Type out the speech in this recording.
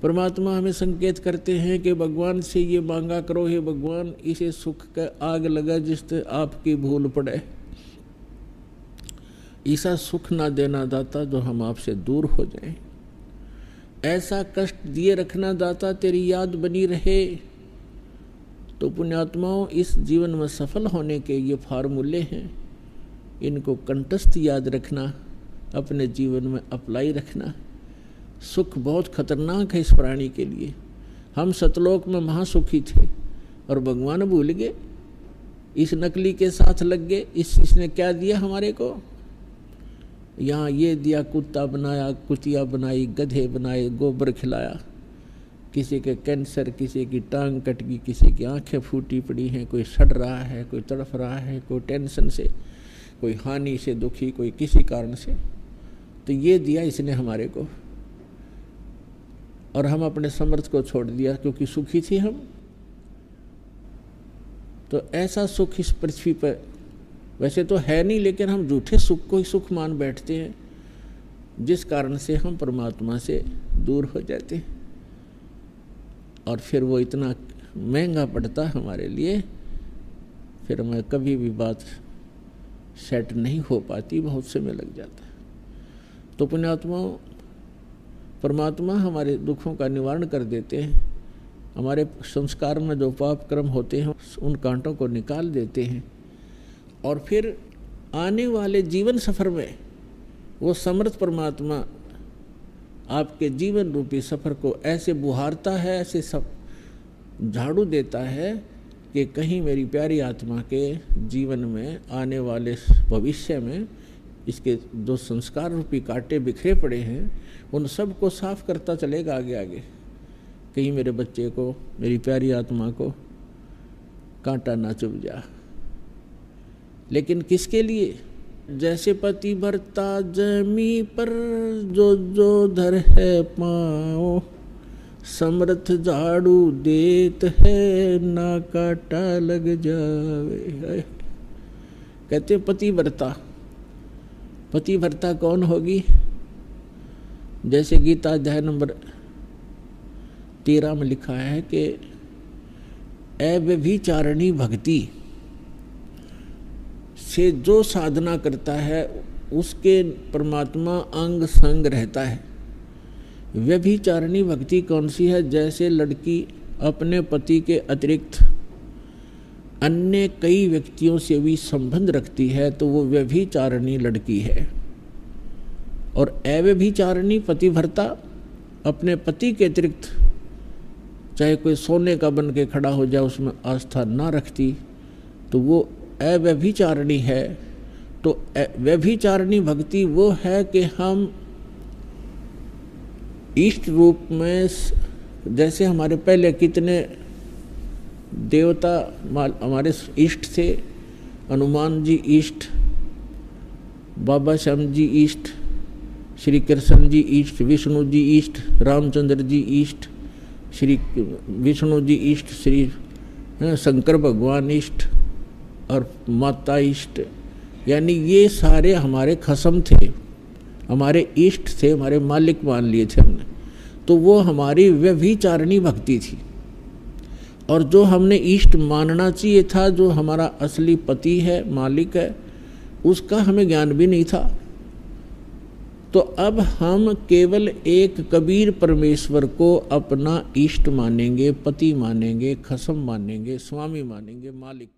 परमात्मा हमें संकेत करते हैं कि भगवान से ये मांगा करो, हे भगवान इसे सुख का आग लगा जिससे आपकी भूल पड़े, ऐसा सुख ना देना दाता जो हम आपसे दूर हो जाएं, ऐसा कष्ट दिए रखना दाता तेरी याद बनी रहे। तो पुण्यात्माओं, इस जीवन में सफल होने के ये फार्मूले हैं, इनको कंठस्थ याद रखना, अपने जीवन में अप्लाई रखना। सुख बहुत खतरनाक है इस प्राणी के लिए। हम सतलोक में महासुखी थे और भगवान भूल गए, इस नकली के साथ लग गए। इसने क्या दिया हमारे को? यहाँ ये दिया, कुत्ता बनाया, कुतिया बनाई, गधे बनाए, गोबर खिलाया, किसी के कैंसर, किसी की टांग कट गई, किसी की आंखें फूटी पड़ी हैं, कोई सड़ रहा है, कोई तड़फ रहा है, कोई टेंशन से, कोई हानि से दुखी, कोई किसी कारण से। तो ये दिया इसने हमारे को और हम अपने समर्थ को छोड़ दिया क्योंकि सुखी थी हम। तो ऐसा सुख इस पृथ्वी पर वैसे तो है नहीं, लेकिन हम झूठे सुख को ही सुख मान बैठते हैं, जिस कारण से हम परमात्मा से दूर हो जाते हैं और फिर वो इतना महंगा पड़ता हमारे लिए, फिर हमें कभी भी बात सेट नहीं हो पाती, बहुत समय लग जाता है। तो पुण्यात्माओं, परमात्मा हमारे दुखों का निवारण कर देते हैं, हमारे संस्कार में जो पाप कर्म होते हैं उन कांटों को निकाल देते हैं और फिर आने वाले जीवन सफर में वो समर्थ परमात्मा आपके जीवन रूपी सफर को ऐसे बुहारता है, ऐसे सब झाड़ू देता है कि कहीं मेरी प्यारी आत्मा के जीवन में आने वाले भविष्य में इसके जो संस्कार रूपी कांटे बिखरे पड़े हैं उन सब को साफ करता चलेगा आगे आगे। कहीं मेरे बच्चे को, मेरी प्यारी आत्मा को कांटा ना चुभ जा। लेकिन किसके लिए? जैसे पति भरता जमी पर जो जो धर है पाँव, समर्थ झाड़ू देत है ना काटा लग जावे। कहते पति भरता, पति भरता कौन होगी? जैसे गीता अध्याय नंबर 13 में लिखा है कि अव्यभिचारिणी भक्ति से जो साधना करता है उसके परमात्मा अंग संग रहता है। व्यभिचारिणी भक्ति कौन सी है? जैसे लड़की अपने पति के अतिरिक्त अन्य कई व्यक्तियों से भी संबंध रखती है तो वो व्यभिचारिणी लड़की है। और अव्यभिचारिणी पतिव्रता अपने पति के अतिरिक्त चाहे कोई सोने का बन के खड़ा हो जाए उसमें आस्था ना रखती तो वो अव्यभिचारिणी है। तो व्यभिचारिणी भक्ति वो है कि हम इष्ट रूप में, जैसे हमारे पहले कितने देवता हमारे इष्ट थे, हनुमान जी इष्ट, बाबा श्याम जी इष्ट, श्री कृष्ण जी इष्ट, विष्णु जी इष्ट, रामचंद्र जी इष्ट, श्री विष्णु जी इष्ट, श्री शंकर भगवान इष्ट और माता इष्ट, यानी ये सारे हमारे खसम थे, हमारे इष्ट थे, हमारे मालिक मान लिए थे हमने। तो वो हमारी व्यभिचारिणी भक्ति थी। और जो हमने इष्ट मानना चाहिए था, जो हमारा असली पति है, मालिक है, उसका हमें ज्ञान भी नहीं था। तो अब हम केवल एक कबीर परमेश्वर को अपना इष्ट मानेंगे, पति मानेंगे, खसम मानेंगे, स्वामी मानेंगे, मालिक।